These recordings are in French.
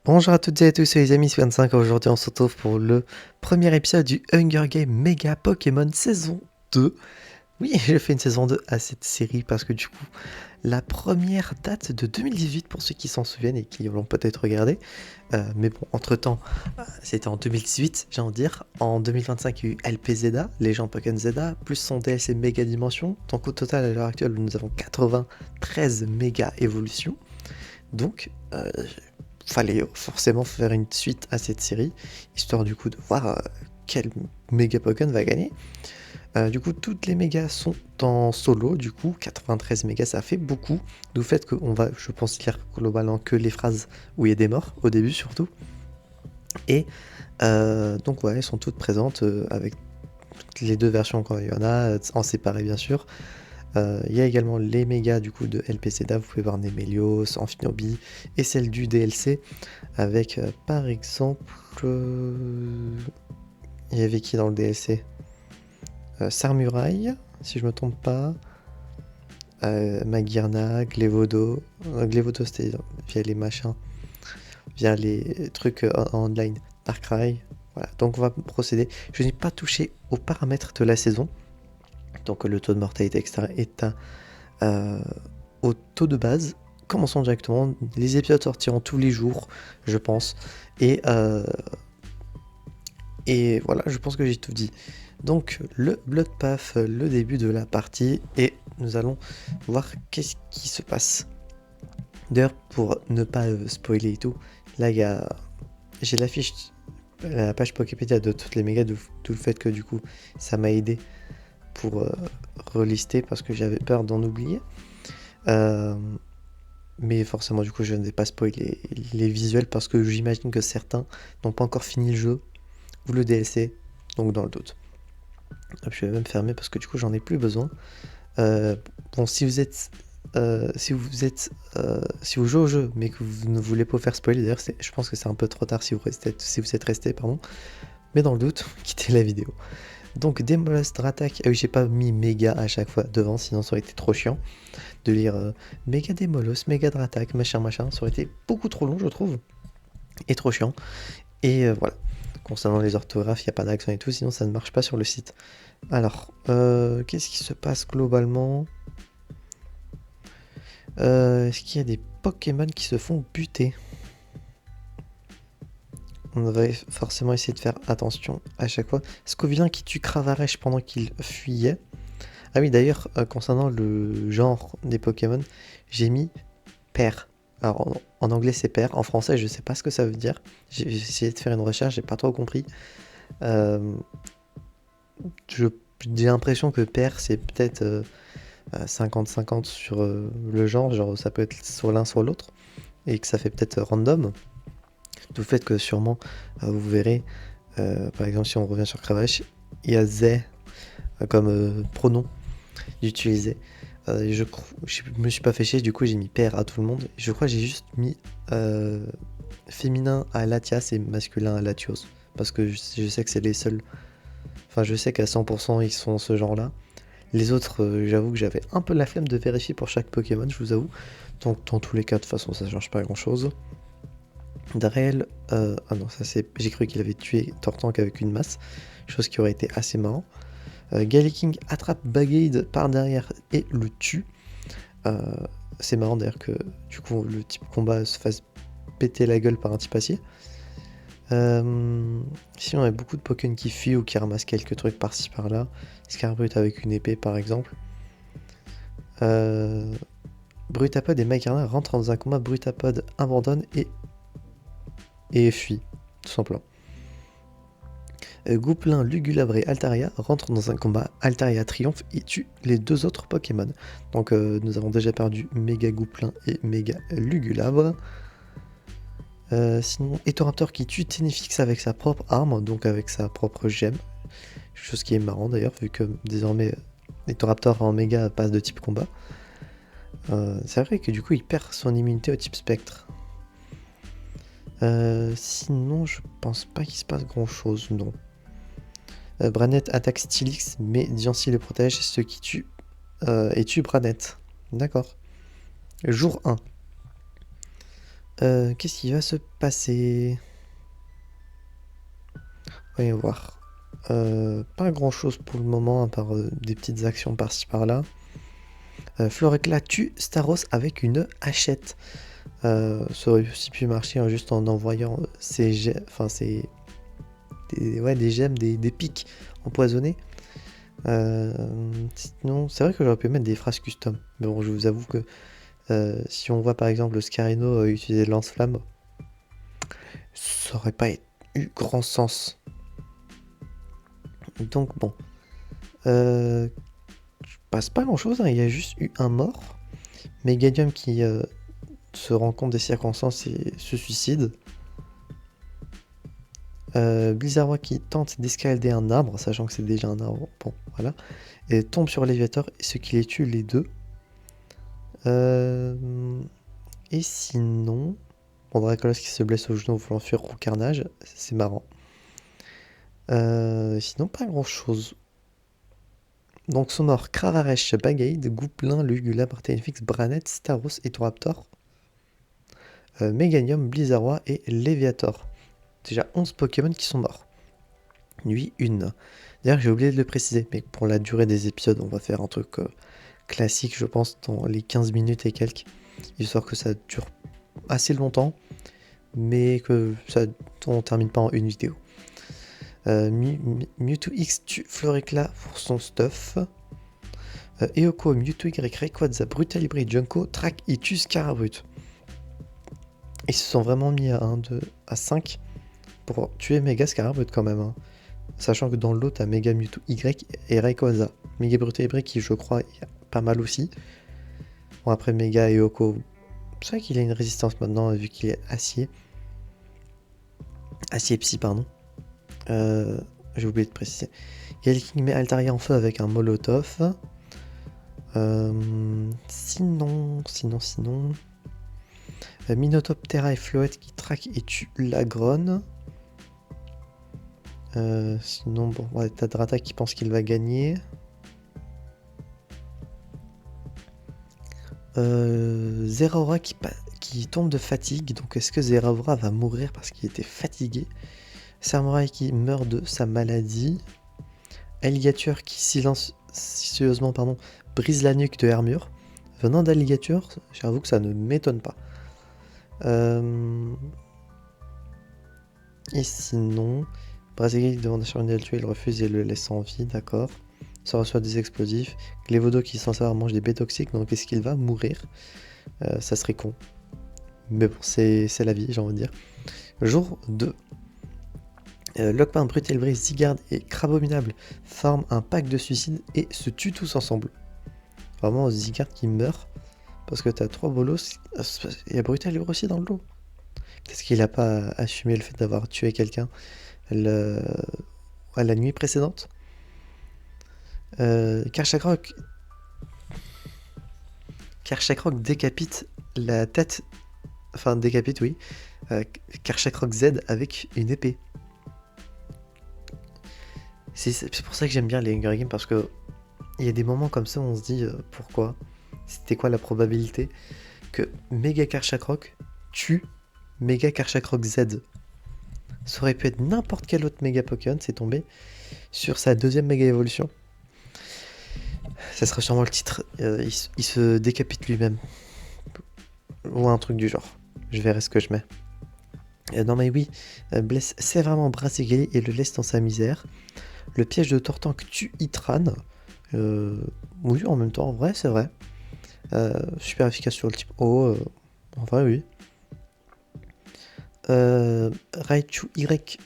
Bonjour à toutes et à tous, les amis, c'est 25. Aujourd'hui on se retrouve pour le premier épisode du Hunger Game Mega Pokémon saison 2. Oui, j'ai fait une saison 2 à cette série parce que du coup, la première date de 2018 pour ceux qui s'en souviennent et qui l'ont peut-être regardé. Mais bon, entre-temps, c'était en 2018, j'ai envie de dire. En 2025, il y a eu LPZA, Legend Pokémon Zeta, plus son DLC Méga Dimension. Donc au total, à l'heure actuelle, nous avons 93 méga évolutions. Donc, fallait forcément faire une suite à cette série, histoire du coup de voir quel méga Pokémon va gagner. Du coup, toutes les mégas sont en solo, du coup, 93 mégas, ça fait beaucoup. Du fait qu'on va, je pense, lire globalement que les phrases où il y a des morts, au début surtout. Et donc, ouais, elles sont toutes présentes avec les deux versions quand il y en a, en séparé bien sûr. Il y a également les mégas du coup de LPCDA, vous pouvez voir Nemelios, Amphinobi, et celle du DLC avec par exemple. Il y avait qui dans le DLC Sarmuraille, si je me trompe pas. Magirna, Glevodo. Glevodo c'était via les machins, via les trucs en online. Darkrai. Voilà, donc on va procéder. Je n'ai pas touché aux paramètres de la saison. Donc le taux de mortalité, etc. est au taux de base. Commençons directement. Les épisodes sortiront tous les jours, je pense. Et voilà, je pense que j'ai tout dit. Donc le Blood Path, le début de la partie, et nous allons voir qu'est-ce qui se passe. D'ailleurs, pour ne pas spoiler et tout, là j'ai la fiche, la page Poképédia de toutes les mégas, tout le fait que du coup ça m'a aidé pour relister parce que j'avais peur d'en oublier. Euh, mais forcément du coup je ne vais pas spoiler les visuels parce que j'imagine que certains n'ont pas encore fini le jeu ou le DLC, donc dans le doute. Hop, je vais même fermer parce que du coup j'en ai plus besoin. Bon, si vous jouez au jeu mais que vous ne voulez pas faire spoiler, d'ailleurs je pense que c'est un peu trop tard si vous êtes resté, pardon. Mais dans le doute, quittez la vidéo. Donc Demolos Dratak, ah oui j'ai pas mis méga à chaque fois devant, sinon ça aurait été trop chiant de lire méga Demolos, méga Dratak, machin machin, ça aurait été beaucoup trop long je trouve, et trop chiant. Et voilà. Concernant les orthographes, il n'y a pas d'accent et tout, sinon ça ne marche pas sur le site. Alors, qu'est-ce qui se passe globalement? Est-ce qu'il y a des Pokémon qui se font buter? On va forcément essayer de faire attention à chaque fois. Scovillin qui tue Cravarèche pendant qu'il fuyait. Ah oui, d'ailleurs, concernant le genre des Pokémon, j'ai mis père. Alors en anglais c'est père, en français je sais pas ce que ça veut dire. J'ai essayé de faire une recherche, j'ai pas trop compris. Euh, j'ai l'impression que père c'est peut-être 50-50 sur le genre ça peut être soit l'un soit l'autre, et que ça fait peut-être random. Du fait que sûrement vous verrez, par exemple si on revient sur Cravache, il y a they comme pronom d'utiliser. Je me suis pas fait chier, du coup j'ai mis père à tout le monde. Je crois que j'ai juste mis féminin à Latias et masculin à Latios. Parce que je sais que c'est les seuls. Enfin, je sais qu'à 100% ils sont ce genre-là. Les autres, j'avoue que j'avais un peu la flemme de vérifier pour chaque Pokémon, je vous avoue. Donc, dans tous les cas, de toute façon, ça change pas grand-chose. Darrell, ah non, ça c'est. J'ai cru qu'il avait tué Tortank avec une masse, chose qui aurait été assez marrant. Galiking attrape Bagade par derrière et le tue. Euh, c'est marrant d'ailleurs que du coup le type combat se fasse péter la gueule par un type acier. Sinon, il y a beaucoup de Pokémon qui fuient ou qui ramassent quelques trucs par-ci par-là. Scarbrut avec une épée par exemple. Euh, Brutapod et Macarna rentrent dans un combat. Brutapod abandonne et fuit, tout simplement. Gouplin, Lugulabre et Altaria rentrent dans un combat. Altaria triomphe et tue les deux autres Pokémon. Donc nous avons déjà perdu Méga Gouplin et Méga Lugulabre. Sinon, Etoraptor qui tue Tenefix avec sa propre arme, donc avec sa propre gemme. Chose qui est marrant d'ailleurs, vu que désormais Etoraptor en méga passe de type combat. C'est vrai que du coup il perd son immunité au type spectre. Sinon, je pense pas qu'il se passe grand chose, non. Branette attaque Stylix, mais Diancie le protège, ce qui tue et tue Branette. D'accord. Jour 1. Qu'est-ce qui va se passer? Voyons voir. Pas grand chose pour le moment, à part des petites actions par-ci par-là. Florecla tue Staros avec une hachette. Ça aurait aussi pu marcher juste en envoyant des gemmes, des pics empoisonnés. Sinon, c'est vrai que j'aurais pu mettre des phrases custom. Mais bon, je vous avoue que si on voit par exemple le Scarino utiliser le lance-flamme, ça aurait pas eu grand sens. Donc bon. Je passe pas grand chose, hein. Il y a juste eu un mort. Meganium qui se rend compte des circonstances et se suicide. Blizzard qui tente d'escalader un arbre, sachant que c'est déjà un arbre. Bon, voilà. Et tombe sur Léviator, ce qui les tue les deux. Et sinon. Bon, Dracolos qui se blesse au genou en voulant fuir Roux Carnage, c'est marrant. Sinon, pas grand chose. Donc sont morts Cravaresh, Bagaid, Gouplin, Lugula, Barthénifix, Branet, Staros et Toraptor. Meganium, Blizzard et Léviator. Déjà 11 Pokémon qui sont morts. Nuit 1. D'ailleurs, j'ai oublié de le préciser, mais pour la durée des épisodes, on va faire un truc classique, je pense, dans les 15 minutes et quelques. Histoire que ça dure assez longtemps, mais que on termine pas en une vidéo. Mewtwo X tue Florecla pour son stuff. Eoko, Mewtwo Y, Rayquaza, Brutalibré, Junko, Track et tue Scarabrut. Ils se sont vraiment mis à 1, 2, à 5 pour tuer Mega Scarabrut quand même. Hein. Sachant que dans l'autre, t'as Mega Mewtwo Y et Rayquaza. Mega Brutalibré qui, je crois, est pas mal aussi. Bon, après Mega et Eoko, c'est vrai qu'il a une résistance maintenant vu qu'il est acier. Acier psy, pardon. J'ai oublié de préciser. Yelking met Altaria en feu avec un Molotov. Sinon. Minotoptera et Floette qui traquent et tuent Lagron. Sinon, bon, ouais, t'as Drata qui pense qu'il va gagner. Zeraora qui tombe de fatigue. Donc, est-ce que Zeraora va mourir parce qu'il était fatigué? Samurai qui meurt de sa maladie. Alligator qui silencieusement brise la nuque de Hermure. Venant d'Alligator, j'avoue que ça ne m'étonne pas. Et sinon, Brasileir demande sur une le tuer, il refuse et le laisse en vie, d'accord. Ça reçoit des explosifs. Glévodo qui sans savoir mange des baies toxiques, donc est-ce qu'il va mourir? Ça serait con. Mais bon, c'est la vie, j'ai envie de dire. Jour 2. Lockpin, Brutelbris, Zigard et Crabominable forment un pack de suicide et se tuent tous ensemble. Vraiment, Zigard qui meurt parce que t'as 3 bolos. Il y a Brutelbris aussi dans le lot. Peut-être qu'il n'a pas assumé le fait d'avoir tué quelqu'un à la nuit précédente. Karchakrok décapite la tête. Enfin, décapite, oui. Karchakrok Z avec une épée. C'est pour ça que j'aime bien les Hunger Games, parce que il y a des moments comme ça où on se dit pourquoi? C'était quoi la probabilité que Mega Karchakrok tue Mega Karchakrok Z? Ça aurait pu être n'importe quel autre Mega Pokémon, c'est tombé sur sa deuxième Mega Évolution. Ça sera sûrement le titre. Il se décapite lui-même. Ou un truc du genre. Je verrai ce que je mets. Non mais oui, blesse sévèrement Brassigali et le laisse dans sa misère. Le piège de Tortank tue Itran. Oui, en même temps, en vrai, c'est vrai. Super efficace sur le type O. En vrai, oui. Raichu Y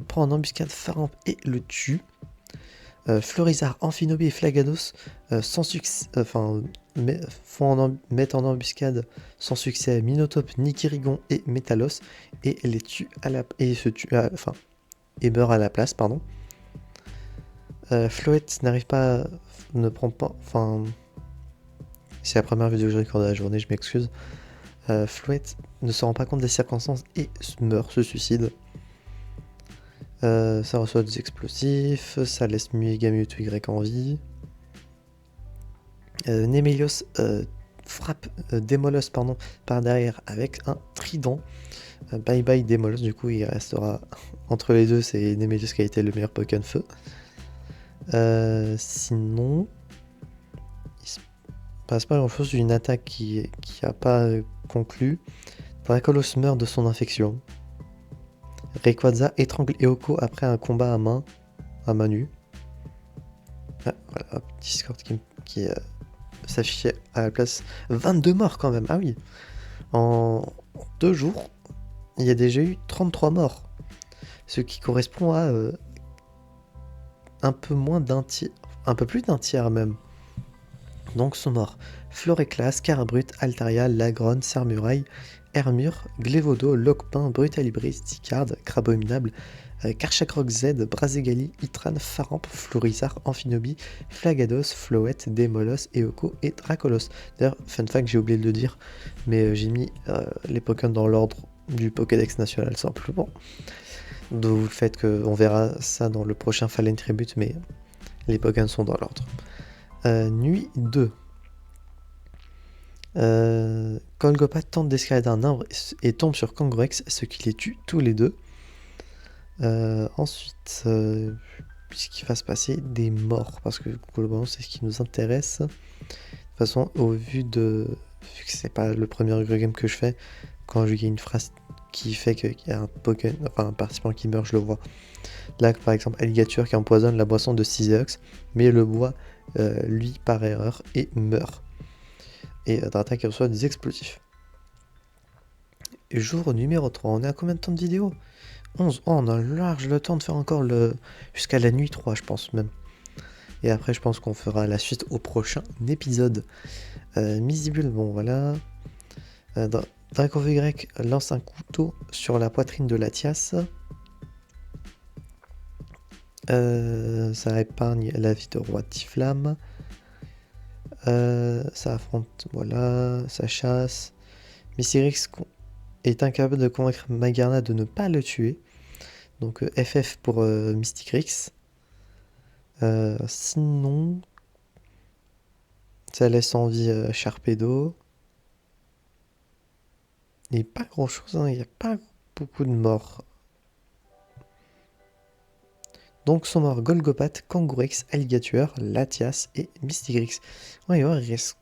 prend en embuscade Faramp et le tue. Florizard, Amphinobie et Flaganos sans succès, mettent en embuscade sans succès Minotaur, Nikirigon et Metalos et les tue et meurt à la place, pardon. Floette n'arrive pas, ne prend pas, c'est la première vidéo que je recorde de la journée, je m'excuse. Floette ne se rend pas compte des circonstances et meurt, se suicide. Ça reçoit des explosifs, ça laisse Mega Mewtwo Y en vie. Nemelios frappe Démolos par derrière avec un trident. Bye bye Démolos, du coup il restera entre les deux, c'est Nemelius qui a été le meilleur Pokémon feu. Sinon, il se passe pas grand chose d'une attaque qui a pas conclu. Dracolos meurt de son infection. Rayquaza étrangle Eoko après un combat à main nue. Ah, voilà, hop, Discord qui s'affichait à la place. 22 morts quand même, ah oui. En 2 jours, il y a déjà eu 33 morts. Ce qui correspond à un peu moins d'un tiers, un peu plus d'un tiers même. Donc sont morts Floréclas, Carabrut, Altaria, Lagron, Sermuraille, Hermure, Glévodo, Locpin, Brutalibris, Ticard, Crabominable, Karchakroc Z, Brazegali, Itran, Faramp, Florizard, Amphinobi, Flagados, Floette, Démolos, Eoko et Dracolos. D'ailleurs, fun fact, j'ai oublié de le dire, mais j'ai mis les Pokémon dans l'ordre du Pokédex national simplement. D'où le fait qu'on verra ça dans le prochain Fallen Tribute, mais les Pokémon sont dans l'ordre. Nuit 2. Golgopat tente d'escalader un arbre et tombe sur Kangrex, ce qui les tue tous les deux. Ensuite, puisqu'il va se passer des morts, parce que globalement c'est ce qui nous intéresse. De toute façon, vu que c'est pas le premier game que je fais, quand je gagne une phrase qui fait qu'il y a un Pokémon, enfin un participant qui meurt, je le vois. Là, par exemple, Alligator qui empoisonne la boisson de Ciseox, mais le boit lui par erreur et meurt. Et Drata qui reçoit des explosifs. Jour numéro 3, on est à combien de temps de vidéo? 11. Oh, on a large le temps de faire encore jusqu'à la nuit 3, je pense même. Et après, je pense qu'on fera la suite au prochain épisode. Misibule, bon voilà. Dracov Y lance un couteau sur la poitrine de Latias. Ça épargne la vie de Roi Tiflam. Ça affronte, voilà, ça chasse. Missirix est incapable de convaincre Magarna de ne pas le tuer. Donc FF pour Mysticrix. Sinon, ça laisse en vie Sharpedo. Il n'y a pas grand chose, hein, il n'y a pas beaucoup de morts. Donc sont morts Golgopat, Kangourex, Alligator, Latias et Mysticrix. Ouais, il reste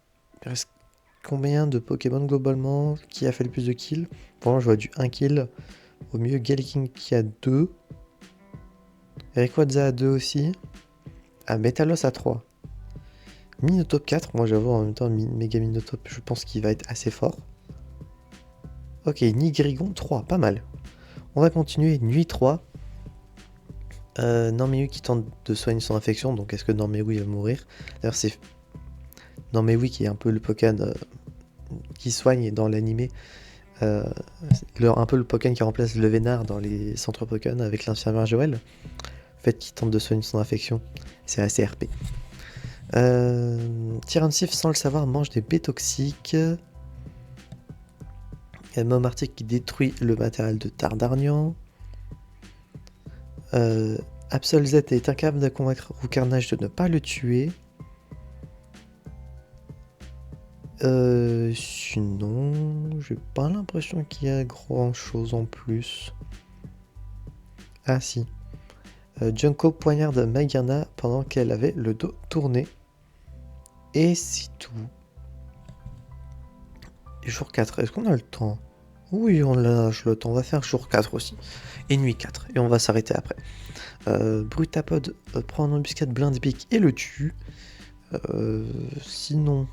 combien de Pokémon globalement? Qui a fait le plus de kills? Bon, je vois du 1 kill. Au mieux, Galaking qui a 2. Rayquaza a 2 aussi. Ah, Metalos a 3. Minotop 4. Moi, j'avoue, en même temps, Mega Minotop, je pense qu'il va être assez fort. Ok, Nigrigon 3. Pas mal. On va continuer. Nuit 3. Normewu qui tente de soigner son infection. Donc, est-ce que Normewu va mourir? D'ailleurs, c'est Normewu qui est un peu le Pokémon qui soigne dans l'animé. Un peu le Pokémon qui remplace le Vénard dans les centres Pokémon avec l'infirmière Joël. Le fait qu'il tente de soigner son infection, c'est assez RP. Tyransif, sans le savoir, mange des baies toxiques. Il y a Momartic qui détruit le matériel de Tardarnian. Absol Z est incapable de convaincre Roucarnage de ne pas le tuer. Sinon, j'ai pas l'impression qu'il y a grand chose en plus. Ah si. Junko poignarde Magarna pendant qu'elle avait le dos tourné. Et c'est tout. Jour 4, est-ce qu'on a le temps? Oui, on lâche le temps. On va faire jour 4 aussi. Et nuit 4. Et on va s'arrêter après. Brutapod prend en embuscade Blindpick et le tue. Sinon,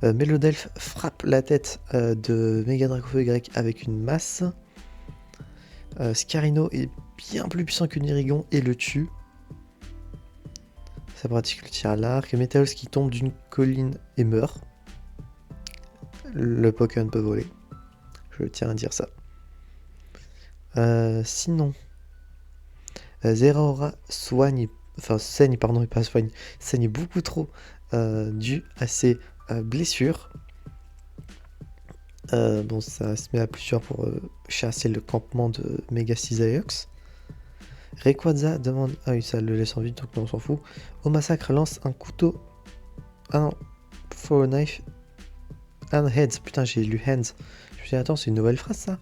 Mélodelph frappe la tête de Mega Dracofeu Y avec une masse. Scarino est bien plus puissant que Nirigon et le tue. Ça pratique le tir à l'arc. Metalos qui tombe d'une colline et meurt. Le Pokémon peut voler. Je tiens à dire ça. Sinon, Zeraora saigne beaucoup trop dû à ses blessures. Bon, ça se met à plusieurs pour chasser le campement de Mega Cisaeox. Rayquaza demande... Ah oui, ça le laisse en vie, donc on s'en fout. Au massacre lance un couteau... Ah non, Follow Knife And heads, putain, j'ai lu hands. Je me suis dit, attends, c'est une nouvelle phrase ça?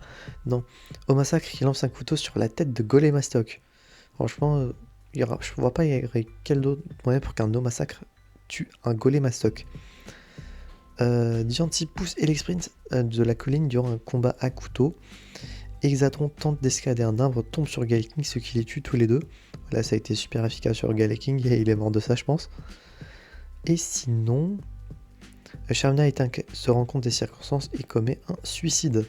Non. Au massacre, il lance un couteau sur la tête de Golémastoc. Franchement, je vois pas y aurait quel autre moyen pour qu'un no massacre tue un Golémastoc. Dianti pousse Elexprint de la colline durant un combat à couteau. Exatron tente d'escalader un arbre, tombe sur Galeking, ce qui les tue tous les deux. Voilà, ça a été super efficace sur Galeking et il est mort de ça, je pense. Et sinon, Charmina se rend compte des circonstances et commet un suicide.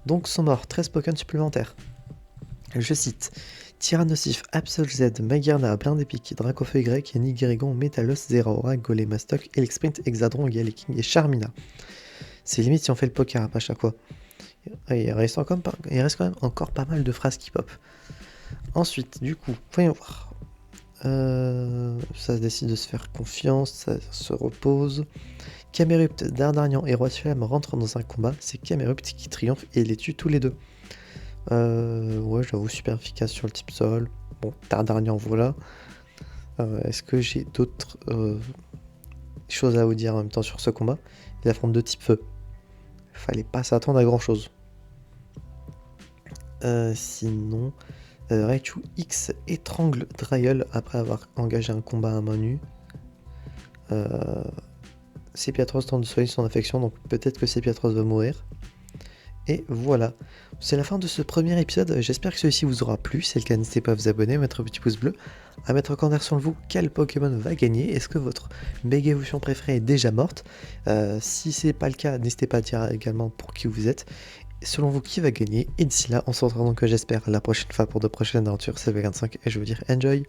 Donc sont morts 13 Pokémon supplémentaires. Je cite Tyrannosif, Absol Z, Magearna, Blindepic, Dracofeu Y, Yannick Guérigon, Metalos, Zeraora, Golémastoc, Elexprint, Exadron, Galeking et Charmina. C'est limite si on fait le poker à chaque fois. Il reste quand même encore pas mal de phrases qui pop. Ensuite, du coup, voyons voir. Ça décide de se faire confiance, ça se repose. Camerupt, Dardarnian et Roi de Flamme rentrent dans un combat. C'est Camerupt qui triomphe et les tue tous les deux. Ouais, j'avoue, super efficace sur le type sol. Bon, Dardarnian, voilà. Est-ce que j'ai d'autres choses à vous dire en même temps sur ce combat? Il affronte deux types feu. Fallait pas s'attendre à grand chose. Sinon, Raichu X étrangle Dryel après avoir engagé un combat à main nue. Sepiatros tente de soigner son infection, donc peut-être que Sepiatros va mourir. Et voilà, c'est la fin de ce premier épisode. J'espère que celui-ci vous aura plu. Si c'est le cas, n'hésitez pas à vous abonner, à mettre un petit pouce bleu, à mettre en commentaire sur vous quel Pokémon va gagner. Est-ce que votre méga évolution préférée est déjà morte? Si c'est pas le cas, n'hésitez pas à dire également pour qui vous êtes. Selon vous, qui va gagner? Et d'ici là, on se retrouve donc, j'espère, la prochaine fois pour de prochaines aventures CV25. Et je veux dire, enjoy!